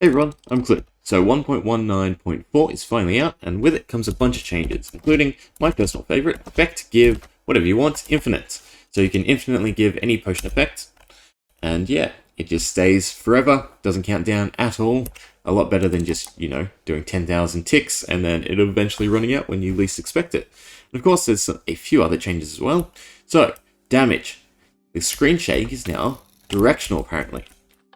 Hey everyone, I'm Clint. So 1.19.4 is finally out, and with it comes a bunch of changes, including my personal favorite, effect give whatever you want, infinite. So you can infinitely give any potion effect, and yeah, it just stays forever, doesn't count down at all. A lot better than just, doing 10,000 ticks, and then it'll eventually running out when you least expect it. And of course, there's a few other changes as well. So, damage. The screen shake is now directional, apparently.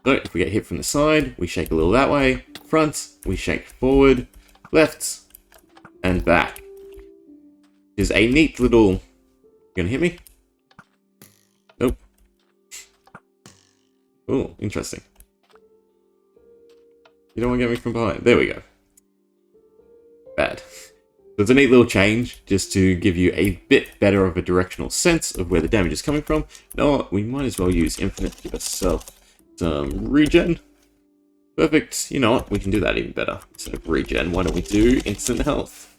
So if we get hit from the side, we shake a little that way. Front, we shake forward, left, and back. There's a neat little... You gonna hit me? Nope. Oh, interesting. You don't want to get me from behind. There we go. Bad. So it's a neat little change, just to give you a bit better of a directional sense of where the damage is coming from. You know what? We might as well use infinite to give ourselves some regen. Perfect. You know what? We can do that even better. So regen, why don't we do instant health?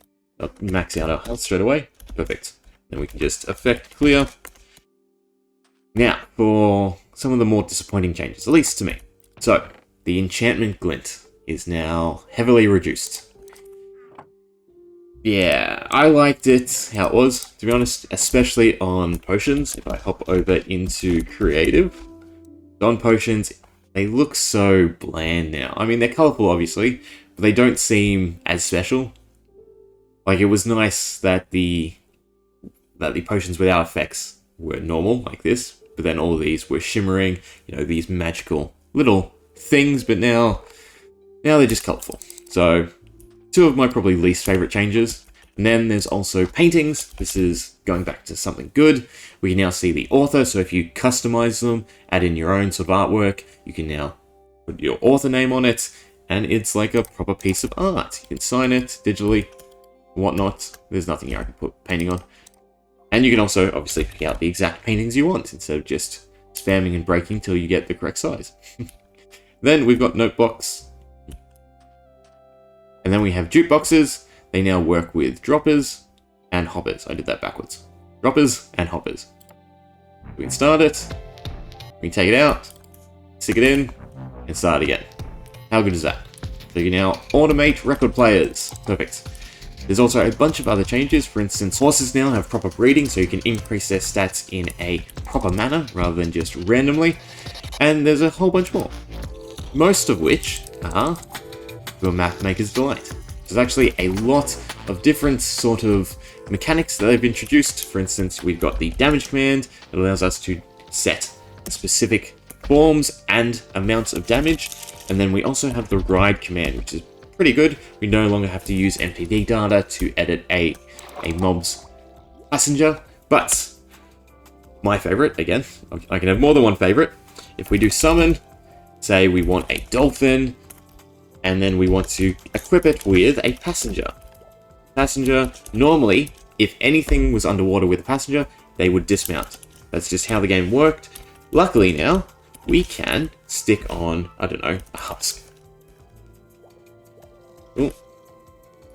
Max out our health straight away. Perfect. Then we can just effect clear. Now, for some of the more disappointing changes, at least to me. So, the enchantment glint is now heavily reduced. Yeah, I liked it how it was, to be honest, especially on potions. If I hop over into creative, on potions, they look so bland now. I mean, they're colourful, obviously, but they don't seem as special. Like, it was nice that the potions without effects were normal, like this, but then all of these were shimmering, these magical little things, but now they're just colourful. So, two of my probably least favourite changes. And then there's also paintings. This is going back to something good. We can now see the author, so if you customize them, add in your own sort of artwork, you can now put your author name on it, and it's like a proper piece of art. You can sign it digitally, whatnot. There's nothing here I can put painting on. And you can also obviously pick out the exact paintings you want, instead of just spamming and breaking till you get the correct size. Then we've got notebooks. And then we have jukeboxes. They now work with droppers and hoppers. I did that backwards. Droppers and hoppers. We can start it. We can take it out, stick it in, and start again. How good is that? So you can now automate record players. Perfect. There's also a bunch of other changes. For instance, horses now have proper breeding, so you can increase their stats in a proper manner rather than just randomly. And there's a whole bunch more. Most of which are your map maker's delight. There's actually a lot of different sort of mechanics that they've introduced. For instance, we've got the damage command that allows us to set specific forms and amounts of damage. And then we also have the ride command, which is pretty good. We no longer have to use NPD data to edit a mob's passenger. But my favorite, again, I can have more than one favorite. If we do summon, say we want a dolphin, and then we want to equip it with a passenger. Passenger, normally, if anything was underwater with a passenger, they would dismount. That's just how the game worked. Luckily now, we can stick on, I don't know, a husk. Ooh,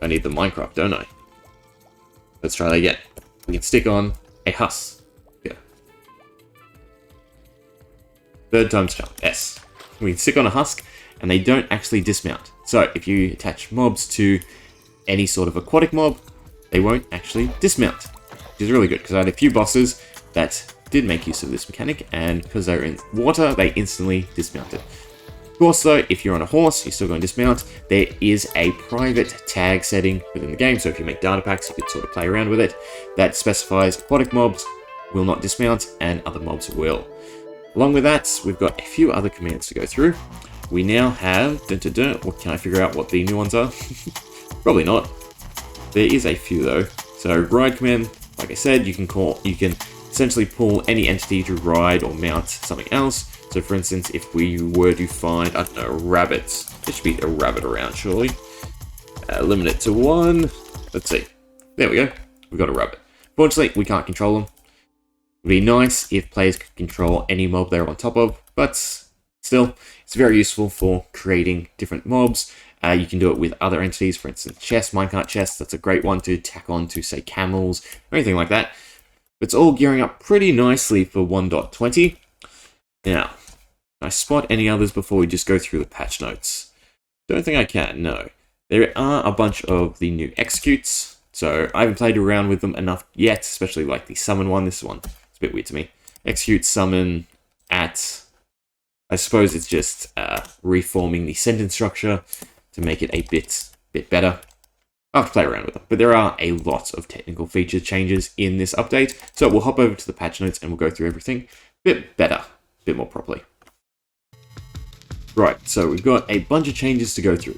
I need the Minecraft, don't I? Let's try that again. We can stick on a husk. Yeah. Third time's charm, yes. We can stick on a husk, and they don't actually dismount. So if you attach mobs to any sort of aquatic mob, they won't actually dismount, which is really good, because I had a few bosses that did make use of this mechanic, and because they're in water, they instantly dismounted. Of course though, if you're on a horse, you're still going to dismount. There is a private tag setting within the game, so if you make data packs, you can sort of play around with it, that specifies aquatic mobs will not dismount, and other mobs will. Along with that, we've got a few other commands to go through. We now have... What, can I figure out what the new ones are? Probably not. There is a few though. So ride command, like I said, you can essentially pull any entity to ride or mount something else. So for instance, if we were to find, I don't know, rabbits. There should be a rabbit around, surely. Limit it to 1. Let's see. There we go. We've got a rabbit. Fortunately, we can't control them. It would be nice if players could control any mob they're on top of, but still, it's very useful for creating different mobs. You can do it with other entities, for instance, chests, minecart chests. That's a great one to tack on to, say, camels, or anything like that. It's all gearing up pretty nicely for 1.20. Now, can I spot any others before we just go through the patch notes? Don't think I can, no. There are a bunch of the new executes, so I haven't played around with them enough yet, especially like the summon one. This one, it's a bit weird to me. Execute, summon, at... I suppose it's just reforming the sentence structure to make it a bit better. I'll have to play around with them, but there are a lot of technical feature changes in this update, so we'll hop over to the patch notes and we'll go through everything a bit better, a bit more properly. Right, so we've got a bunch of changes to go through.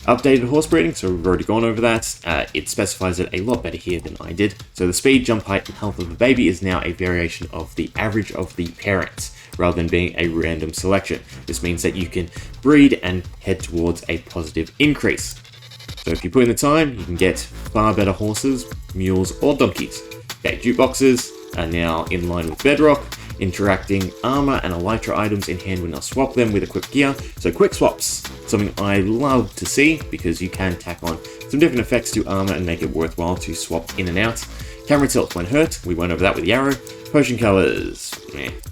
Updated horse breeding, so we've already gone over that. It specifies it a lot better here than I did. So the speed, jump height, and health of the baby is now a variation of the average of the parents, rather than being a random selection. This means that you can breed and head towards a positive increase. So if you put in the time, you can get far better horses, mules, or donkeys. Okay, jukeboxes are now in line with Bedrock, interacting armor and elytra items in hand when I swap them with equipped gear. So quick swaps, something I love to see because you can tack on some different effects to armor and make it worthwhile to swap in and out. Camera tilt when hurt, we went over that with the arrow. Potion colors,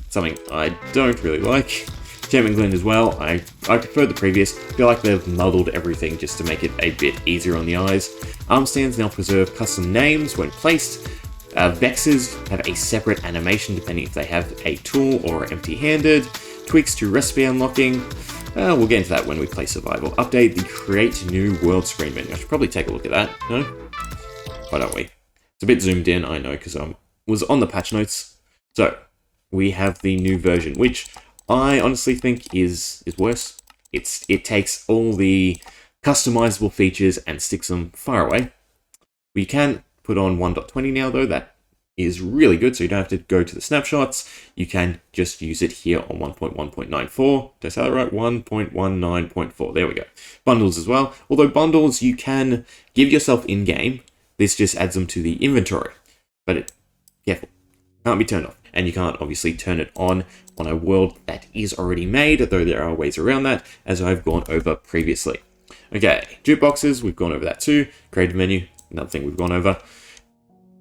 something I don't really like. Enchantment Glint as well, I prefer the previous. I feel like they've muddled everything just to make it a bit easier on the eyes. Arm stands now preserve custom names when placed. Vexes have a separate animation depending if they have a tool or are empty-handed. Tweaks to recipe unlocking. We'll get into that when we play Survival. Update the Create New World screen menu. I should probably take a look at that, no? Why don't we? It's a bit zoomed in, I know, because I was on the patch notes. So, we have the new version, which I honestly think is worse. It takes all the customizable features and sticks them far away. We can put on 1.20 now, though. That is really good, so you don't have to go to the snapshots. You can just use it here on 1.1.94. Did I say that right? 1.19.4. There we go. Bundles as well. Although bundles you can give yourself in-game. This just adds them to the inventory. But careful. Can't be turned off. And you can't obviously turn it on a world that is already made, though there are ways around that, as I've gone over previously. Okay, jukeboxes, we've gone over that too. Creative menu, another thing we've gone over.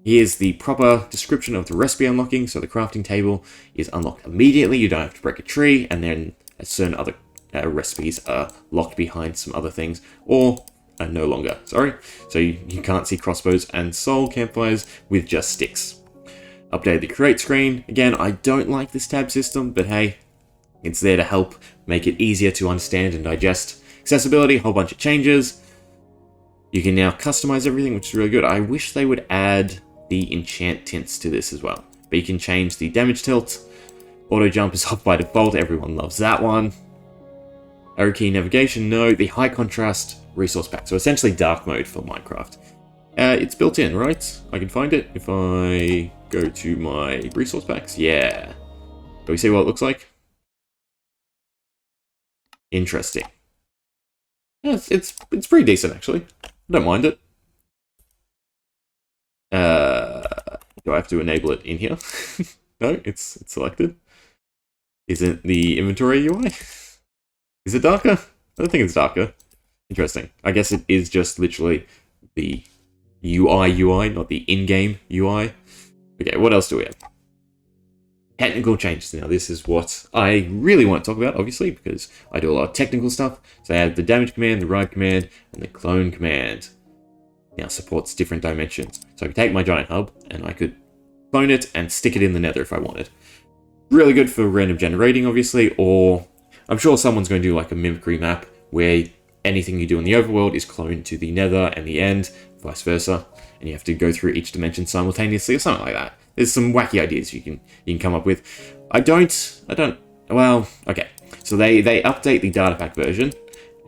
Here's the proper description of the recipe unlocking. So the crafting table is unlocked immediately. You don't have to break a tree, and then certain other recipes are locked behind some other things, or are no longer, sorry. So you can't see crossbows and soul campfires with just sticks. Update the create screen. Again, I don't like this tab system, but hey, it's there to help make it easier to understand and digest. Accessibility, a whole bunch of changes. You can now customize everything, which is really good. I wish they would add the enchant tints to this as well. But you can change the damage tilt. Auto jump is off by default. Everyone loves that one. Arrow key navigation, no. The high contrast resource pack. So essentially dark mode for Minecraft. It's built in, right? I can find it if I go to my resource packs. Yeah. Do we see what it looks like? Interesting. Yeah, it's pretty decent, actually. I don't mind it. Do I have to enable it in here? No, it's selected. Isn't the inventory UI? Is it darker? I don't think it's darker. Interesting. I guess it is just literally the UI, not the in-game UI. Okay, what else do we have? Technical changes. Now, this is what I really want to talk about, obviously, because I do a lot of technical stuff. So I have the damage command, the ride command, and the clone command. Now supports different dimensions. So I could take my giant hub, and I could clone it and stick it in the nether if I wanted. Really good for random generating, obviously, or I'm sure someone's going to do like a mimicry map where anything you do in the overworld is cloned to the nether and the end, vice versa, and you have to go through each dimension simultaneously or something like that. There's some wacky ideas you can come up with. Well, okay. So they update the data pack version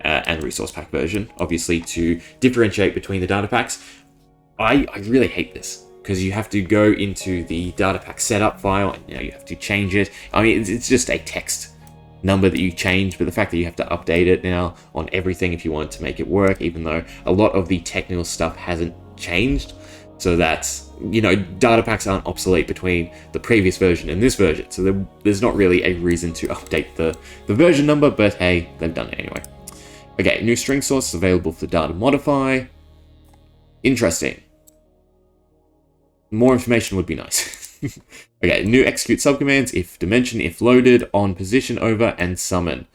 and resource pack version, obviously, to differentiate between the data packs. I really hate this, because you have to go into the data pack setup file, and you have to change it. I mean, it's just a text number that you change, but the fact that you have to update it now on everything if you want to make it work, even though a lot of the technical stuff hasn't changed, so that, data packs aren't obsolete between the previous version and this version, so there's not really a reason to update the version number, but hey, they've done it anyway. Okay, new string source available for data modify. Interesting. More information would be nice. Okay, new execute subcommands, if dimension, if loaded, on, position, over, and summon.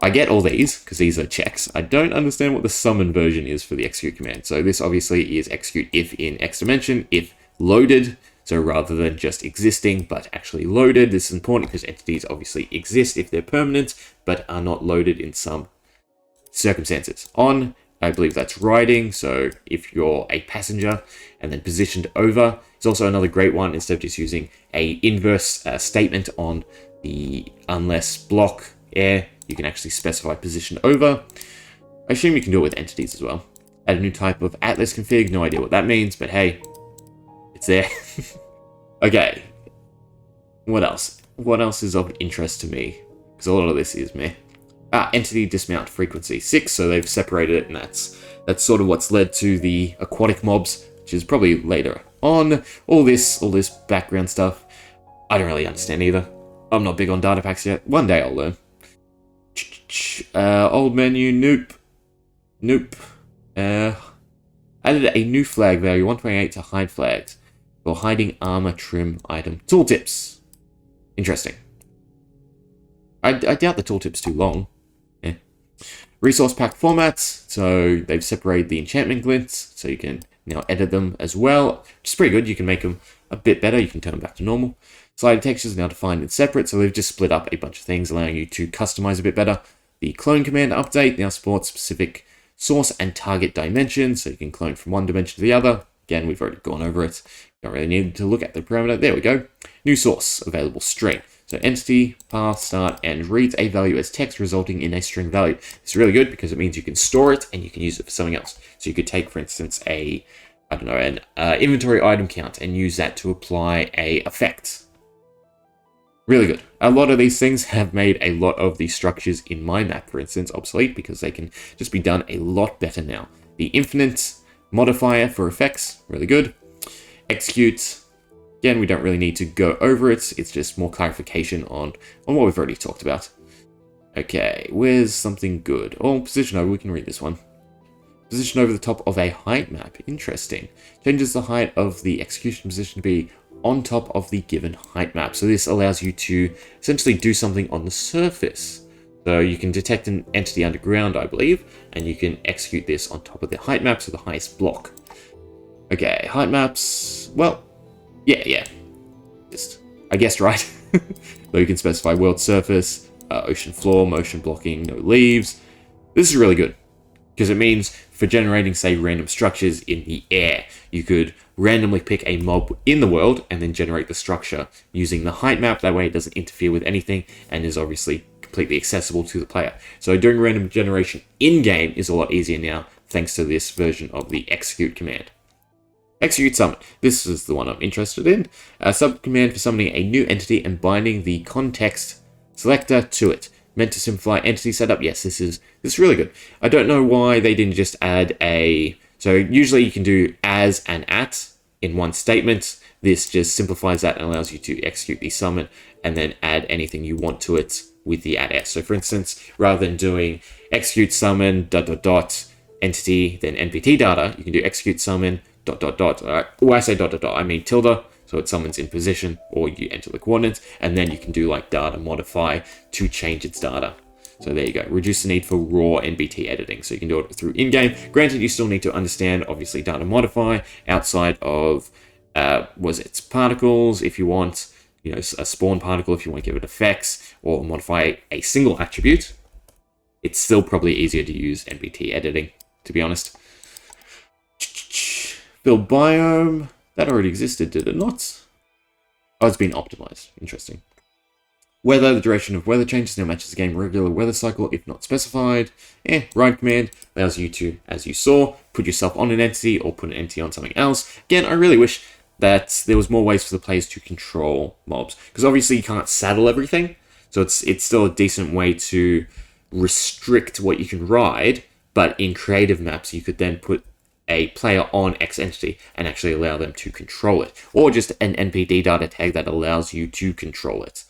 I get all these, because these are checks. I don't understand what the summon version is for the execute command. So this obviously is execute if in X dimension, if loaded. So rather than just existing, but actually loaded. This is important because entities obviously exist if they're permanent, but are not loaded in some circumstances. On, I believe that's riding. So if you're a passenger and then positioned over, it's also another great one instead of just using a inverse statement on the unless block air. You can actually specify position over. I assume you can do it with entities as well. Add a new type of Atlas config. No idea what that means, but hey, it's there. Okay. What else? What else is of interest to me? Because a lot of this is meh. Entity dismount frequency 6, so they've separated it, and that's sort of what's led to the aquatic mobs, which is probably later on. All this background stuff, I don't really understand either. I'm not big on data packs yet. One day I'll learn. Old menu, nope. Added a new flag value, 128 to hide flags, for hiding armor trim item tooltips. Interesting. I doubt the tooltip's too long. Yeah. Resource pack formats, so they've separated the enchantment glints, so you can now edit them as well, which is pretty good. You can make them a bit better, you can turn them back to normal. Slider textures are now defined and separate, so they've just split up a bunch of things, allowing you to customize a bit better. The clone command update now supports specific source and target dimensions, so you can clone from one dimension to the other. Again, we've already gone over it. Don't really need to look at the parameter. There we go. New source, available string. So entity, path, start, and reads a value as text, resulting in a string value. It's really good because it means you can store it and you can use it for something else. So you could take, for instance, an inventory item count and use that to apply a effect. Really good. A lot of these things have made a lot of the structures in my map, for instance, obsolete because they can just be done a lot better now. The infinite modifier for effects, really good. Execute, again, we don't really need to go over it. It's just more clarification on what we've already talked about. Okay, where's something good? Oh, position over, we can read this one. Position over the top of a height map, interesting. Changes the height of the execution position to be on top of the given height map. So this allows you to essentially do something on the surface. So you can detect an entity underground, I believe, and you can execute this on top of the height map, so the highest block. Okay, height maps, well, yeah. Just, I guessed right. Though you can specify world surface, ocean floor, motion blocking, no leaves. This is really good, because it means for generating, say, random structures in the air, you could randomly pick a mob in the world and then generate the structure using the height map. That way it doesn't interfere with anything and is obviously completely accessible to the player. So doing random generation in-game is a lot easier now, thanks to this version of the execute command. Execute summon. This is the one I'm interested in. A subcommand for summoning a new entity and binding the context selector to it. Meant to simplify entity setup. Yes, this is really good. I don't know why they didn't just add a... So usually you can do as and at in one statement. This just simplifies that and allows you to execute the summon and then add anything you want to it with the add s. So for instance, rather than doing execute summon ... entity then npt data, you can do execute summon ... When I say ... I mean tilde. So it summons in position, or you enter the coordinates, and then you can do like data modify to change its data. So there you go. Reduce the need for raw NBT editing. So you can do it through in-game. Granted, you still need to understand, obviously, data modify outside of, its particles, if you want, a spawn particle, if you want to give it effects, or modify a single attribute. It's still probably easier to use NBT editing, to be honest. Build biome. That already existed, did it not? Oh, it's been optimized. Interesting. Weather, the duration of weather changes now matches the game regular weather cycle if not specified. Ride command allows you to, as you saw, put yourself on an entity or put an entity on something else. Again, I really wish that there was more ways for the players to control mobs, because obviously you can't saddle everything, so it's still a decent way to restrict what you can ride, but in creative maps you could then put a player on X entity and actually allow them to control it. Or just an NPD data tag that allows you to control it.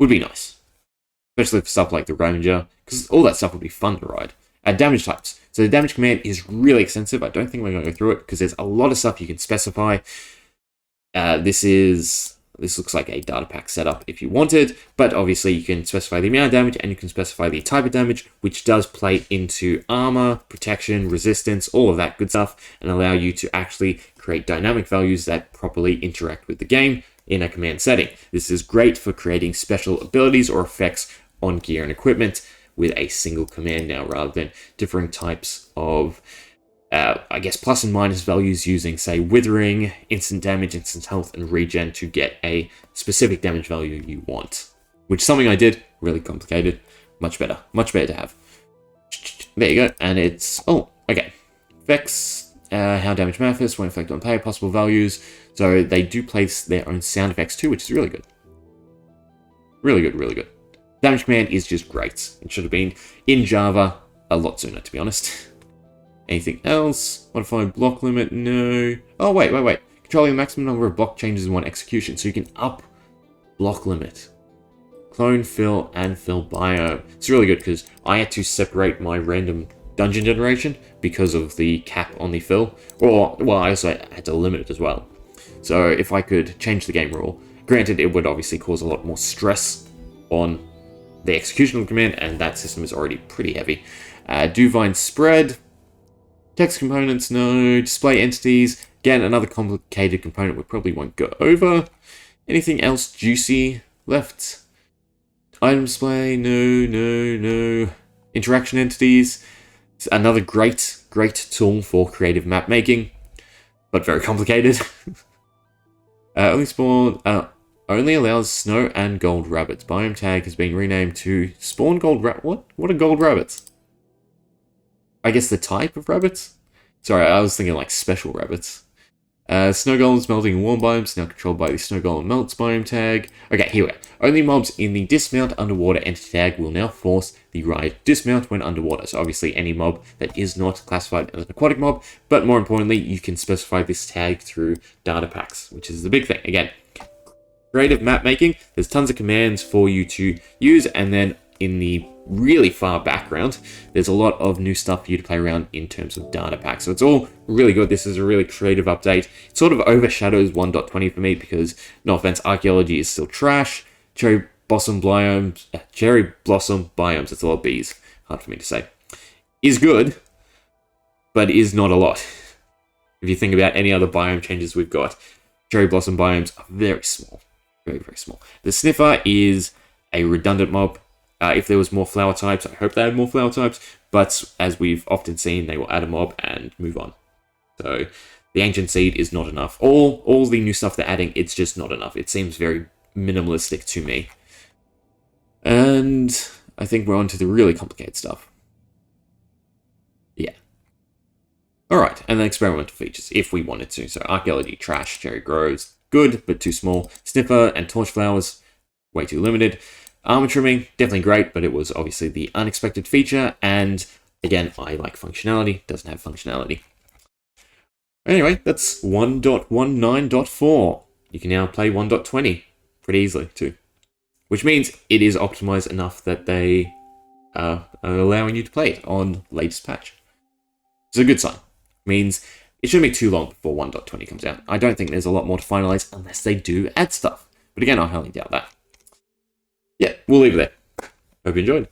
Would be nice. Especially for stuff like the Ranger, because all that stuff would be fun to ride. Damage types. So the damage command is really extensive. I don't think we're going to go through it because there's a lot of stuff you can specify. This is This looks like a data pack setup if you wanted, but obviously you can specify the amount of damage and you can specify the type of damage, which does play into armor, protection, resistance, all of that good stuff, and allow you to actually create dynamic values that properly interact with the game in a command setting. This is great for creating special abilities or effects on gear and equipment with a single command now, rather than differing types of I guess plus and minus values using, say, withering, instant damage, instant health, and regen to get a specific damage value you want. Which is something I did, really complicated, much better to have. There you go, and it's, oh, okay. Effects, how damage manifests, when effect on player, possible values. So they do place their own sound effects too, which is really good. Really good, really good. Damage command is just great. It should have been in Java a lot sooner, to be honest. Anything else? Modify block limit? No. Oh, wait. Controlling the maximum number of block changes in one execution. So you can up block limit. Clone, fill, and fill biome. It's really good because I had to separate my random dungeon generation because of the cap on the fill. Or, well, I also had to limit it as well. So if I could change the game rule, granted it would obviously cause a lot more stress on the execution of the command, and that system is already pretty heavy. Do vine spread. Text components, no. Display entities. Again, another complicated component we probably won't go over. Anything else juicy left? Item display, no. Interaction entities. It's another great tool for creative map making, but very complicated. Only allows snow and gold rabbits. Biome tag has been renamed to spawn gold rabbit. What are gold rabbits? I guess the type of rabbits? Sorry, I was thinking like special rabbits. Snow golems melting in warm biomes, now controlled by the snow golem melts biome tag. Okay, here we are. Only mobs in the dismount underwater entity tag will now force the ride dismount when underwater. So obviously any mob that is not classified as an aquatic mob, but more importantly, you can specify this tag through data packs, which is the big thing. Again, creative map making, there's tons of commands for you to use, and then in the really far background, there's a lot of new stuff for you to play around in terms of data packs. So it's all really good. This is a really creative update. It sort of overshadows 1.20 for me because, no offense, archaeology is still trash. Cherry blossom biomes, it's a lot of B's, hard for me to say, is good, but is not a lot. If you think about any other biome changes we've got, cherry blossom biomes are very small. Very, very small. The sniffer is a redundant mob. If there was more flower types, I hope they had more flower types, but as we've often seen, they will add a mob and move on. So the ancient seed is not enough. All the new stuff they're adding, it's just not enough. It seems very minimalistic to me. And I think we're on to the really complicated stuff. Yeah. Alright, and then experimental features, if we wanted to. So archaeology, trash, cherry grows, good, but too small. Sniffer and torch flowers, way too limited. Armor trimming, definitely great, but it was obviously the unexpected feature, and again, I like functionality, doesn't have functionality. Anyway, that's 1.19.4. You can now play 1.20 pretty easily too, which means it is optimized enough that they are allowing you to play it on latest patch. It's a good sign. It means it shouldn't be too long before 1.20 comes out. I don't think there's a lot more to finalize unless they do add stuff, but again, I highly doubt that. Yeah, we'll leave it there. Hope you enjoyed.